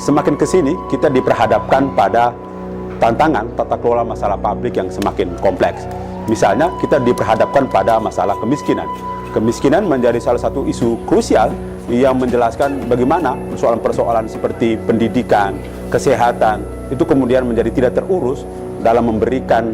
semakin ke sini kita diperhadapkan pada tantangan tata kelola masalah publik yang semakin kompleks. Misalnya kita diperhadapkan pada masalah kemiskinan. Kemiskinan menjadi salah satu isu krusial yang menjelaskan bagaimana persoalan-persoalan seperti pendidikan, kesehatan, itu kemudian menjadi tidak terurus dalam memberikan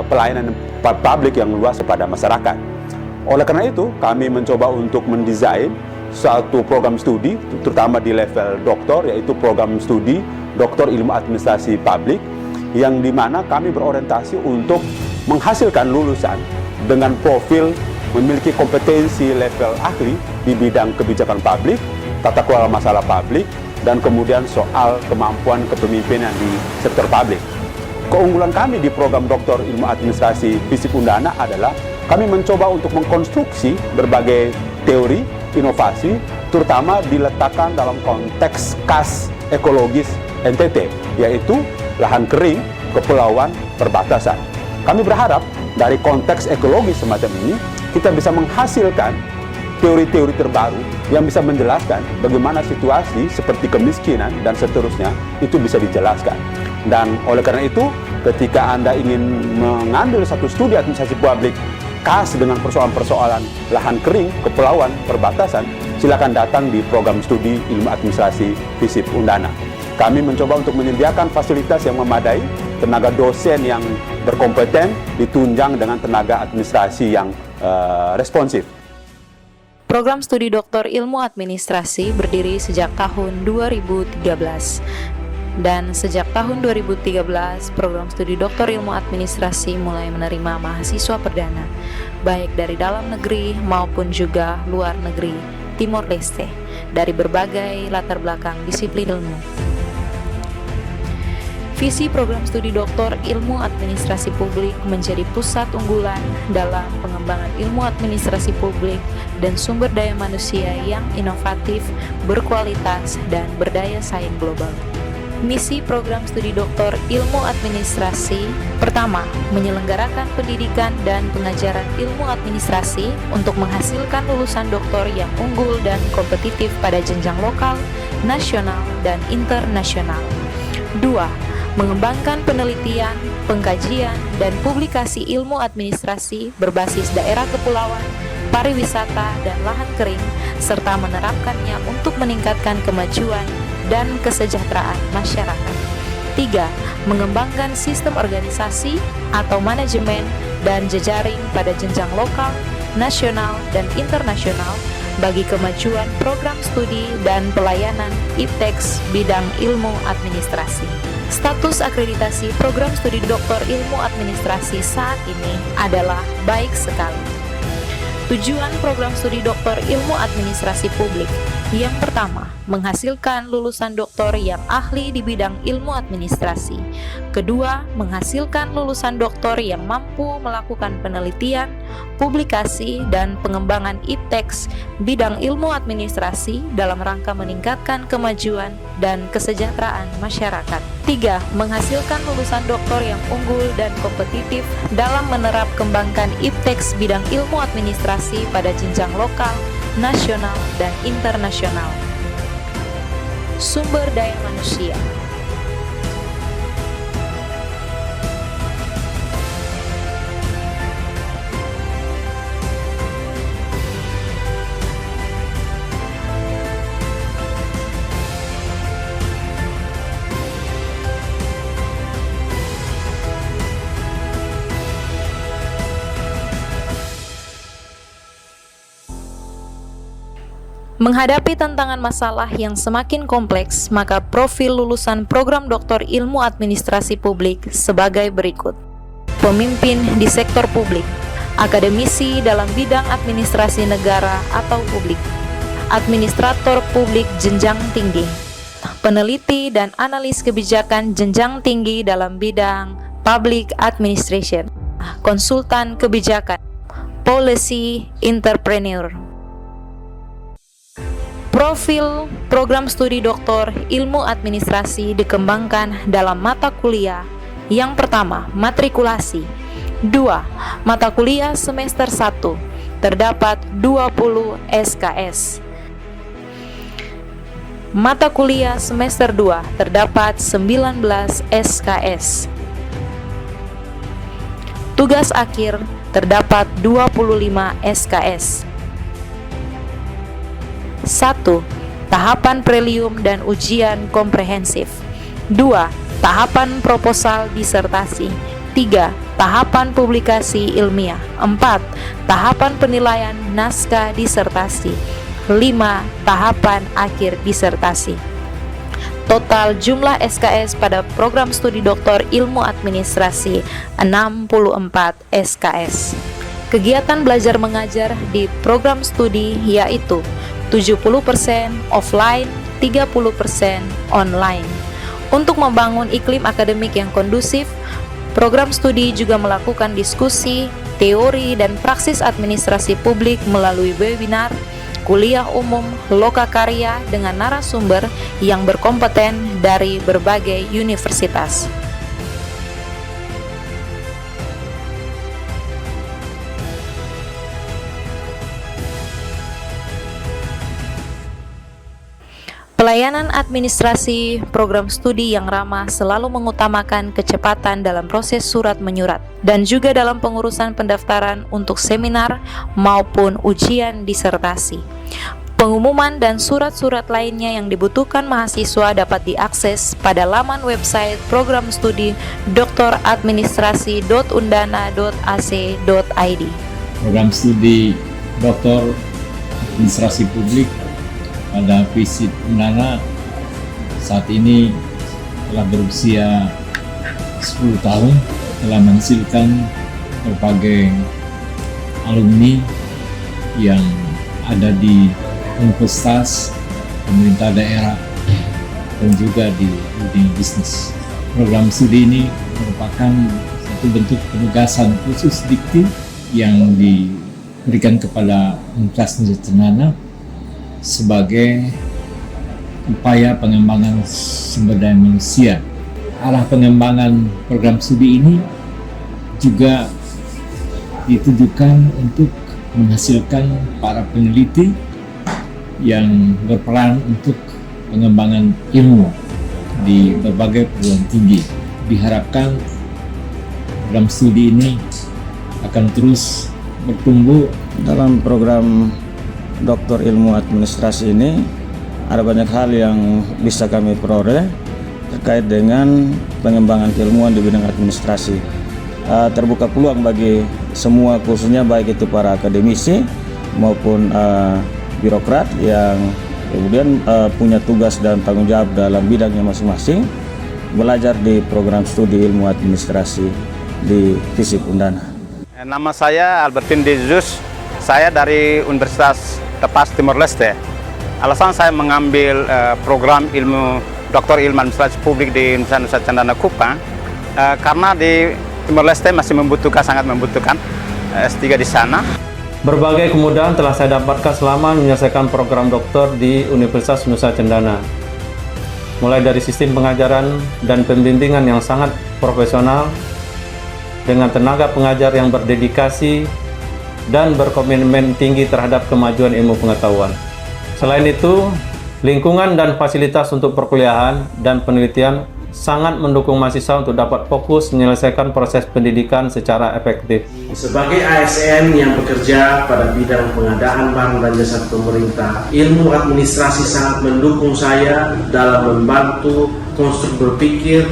pelayanan publik yang luas kepada masyarakat. Oleh karena itu, kami mencoba untuk mendesain suatu program studi, terutama di level doktor, yaitu program studi Doktor Ilmu Administrasi Publik, yang dimana kami berorientasi untuk menghasilkan lulusan dengan profil memiliki kompetensi level ahli di bidang kebijakan publik, tata kelola masalah publik, dan kemudian soal kemampuan kepemimpinan di sektor publik. Keunggulan kami di program Doktor Ilmu Administrasi FISIP Undana adalah kami mencoba untuk mengkonstruksi berbagai teori, inovasi, terutama diletakkan dalam konteks khas ekologis NTT, yaitu lahan kering, kepulauan, perbatasan. Kami berharap dari konteks ekologis semacam ini, kita bisa menghasilkan teori-teori terbaru yang bisa menjelaskan bagaimana situasi seperti kemiskinan dan seterusnya itu bisa dijelaskan. Dan oleh karena itu, ketika Anda ingin mengambil satu studi administrasi publik khas dengan persoalan-persoalan lahan kering, kepulauan, perbatasan, silakan datang di program studi Ilmu Administrasi FISIP Undana. Kami mencoba untuk menyediakan fasilitas yang memadai, tenaga dosen yang berkompeten, ditunjang dengan tenaga administrasi yang responsif. Program studi Doktor Ilmu Administrasi berdiri sejak tahun 2013. Dan sejak tahun 2013, program studi Doktor Ilmu Administrasi mulai menerima mahasiswa perdana, baik dari dalam negeri maupun juga luar negeri, Timor Leste, dari berbagai latar belakang disiplin ilmu. Visi program studi Doktor Ilmu Administrasi Publik menjadi pusat unggulan dalam pengembangan ilmu administrasi publik dan sumber daya manusia yang inovatif, berkualitas, dan berdaya saing global. Misi program studi Doktor Ilmu Administrasi: pertama, menyelenggarakan pendidikan dan pengajaran ilmu administrasi untuk menghasilkan lulusan doktor yang unggul dan kompetitif pada jenjang lokal, nasional, dan internasional. Dua, mengembangkan penelitian, pengkajian, dan publikasi ilmu administrasi berbasis daerah kepulauan, pariwisata, dan lahan kering, serta menerapkannya untuk meningkatkan kemajuan dan kesejahteraan masyarakat. 3. Mengembangkan sistem organisasi atau manajemen dan jejaring pada jenjang lokal, nasional, dan internasional bagi kemajuan program studi dan pelayanan IPTEX bidang ilmu administrasi. Status akreditasi program studi Doktor Ilmu Administrasi saat ini adalah baik sekali. Tujuan program studi Doktor Ilmu Administrasi Publik: yang pertama, menghasilkan lulusan doktor yang ahli di bidang ilmu administrasi. Kedua, menghasilkan lulusan doktor yang mampu melakukan penelitian, publikasi, dan pengembangan IPTEX bidang ilmu administrasi dalam rangka meningkatkan kemajuan dan kesejahteraan masyarakat. 3. Menghasilkan lulusan doktor yang unggul dan kompetitif dalam menerap kembangkan IPTEX bidang ilmu administrasi pada jenjang lokal, nasional, dan internasional. Sumber daya manusia. Menghadapi tantangan masalah yang semakin kompleks, maka profil lulusan program Doktor Ilmu Administrasi Publik sebagai berikut. Pemimpin di sektor publik, akademisi dalam bidang administrasi negara atau publik, administrator publik jenjang tinggi, peneliti dan analis kebijakan jenjang tinggi dalam bidang public administration, konsultan kebijakan, policy entrepreneur. Profil program studi Doktor Ilmu Administrasi dikembangkan dalam mata kuliah. Yang pertama, matrikulasi. 2. Mata kuliah semester 1. Terdapat 20 SKS. Mata kuliah semester 2 terdapat 19 SKS. Tugas akhir terdapat 25 SKS. 1. Tahapan prelium dan ujian komprehensif. 2. Tahapan proposal disertasi. 3. Tahapan publikasi ilmiah. 4. Tahapan penilaian naskah disertasi. 5. Tahapan akhir disertasi. Total jumlah SKS pada program studi Doktor Ilmu Administrasi 64 SKS. Kegiatan belajar mengajar di program studi yaitu 70% offline, 30% online. Untuk membangun iklim akademik yang kondusif, program studi juga melakukan diskusi, teori, dan praksis administrasi publik melalui webinar, kuliah umum, lokakarya dengan narasumber yang berkompeten dari berbagai universitas. Pelayanan administrasi program studi yang ramah selalu mengutamakan kecepatan dalam proses surat menyurat dan juga dalam pengurusan pendaftaran untuk seminar maupun ujian disertasi. Pengumuman dan surat-surat lainnya yang dibutuhkan mahasiswa dapat diakses pada laman website program studi doktoradministrasi.undana.ac.id. Program studi Doktor Administrasi Publik pada FISIP Undana saat ini telah berusia 10 tahun, telah menghasilkan berbagai alumni yang ada di universitas, pemerintah daerah, dan juga di dunia bisnis. Program studi ini merupakan satu bentuk penugasan khusus dikti yang diberikan kepada Universitas Nusa Cendana sebagai upaya pengembangan sumber daya manusia. Arah pengembangan program studi ini juga ditujukan untuk menghasilkan para peneliti yang berperan untuk pengembangan ilmu di berbagai perguruan tinggi. Diharapkan program studi ini akan terus bertumbuh. Dalam program Doktor Ilmu Administrasi ini ada banyak hal yang bisa kami peroleh terkait dengan pengembangan keilmuan di bidang administrasi. Terbuka peluang bagi semua, khususnya baik itu para akademisi maupun birokrat yang kemudian punya tugas dan tanggung jawab dalam bidangnya masing-masing, belajar di program studi ilmu administrasi di FISIP Undana. Nama saya Albertin De Jesus, saya dari Universitas Tepas Timor Leste. Alasan saya mengambil program ilmu Doktor Ilmu Administrasi Publik di Universitas Nusa Cendana Kupang karena di Timor Leste masih sangat membutuhkan S3 di sana. Berbagai kemudahan telah saya dapatkan selama menyelesaikan program doktor di Universitas Nusa Cendana. Mulai dari sistem pengajaran dan pembimbingan yang sangat profesional, dengan tenaga pengajar yang berdedikasi dan berkomitmen tinggi terhadap kemajuan ilmu pengetahuan. Selain itu, lingkungan dan fasilitas untuk perkuliahan dan penelitian sangat mendukung mahasiswa untuk dapat fokus menyelesaikan proses pendidikan secara efektif. Sebagai ASN yang bekerja pada bidang pengadaan barang dan jasa pemerintah, ilmu administrasi sangat mendukung saya dalam membantu konstruk berpikir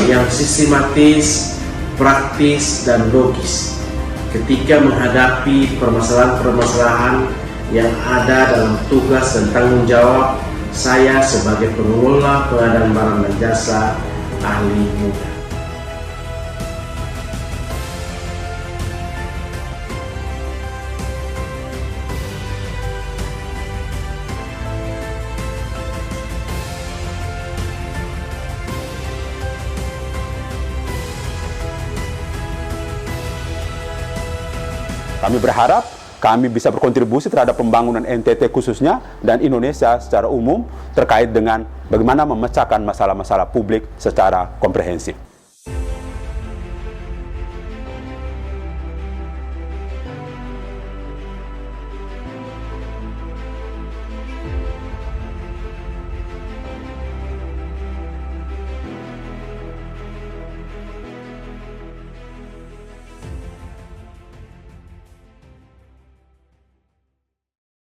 yang sistematis, praktis, dan logis ketika menghadapi permasalahan-permasalahan yang ada dalam tugas dan tanggung jawab saya sebagai pengelola pengadaan barang dan jasa ahli muda. Kami berharap kami bisa berkontribusi terhadap pembangunan NTT khususnya dan Indonesia secara umum terkait dengan bagaimana memecahkan masalah-masalah publik secara komprehensif.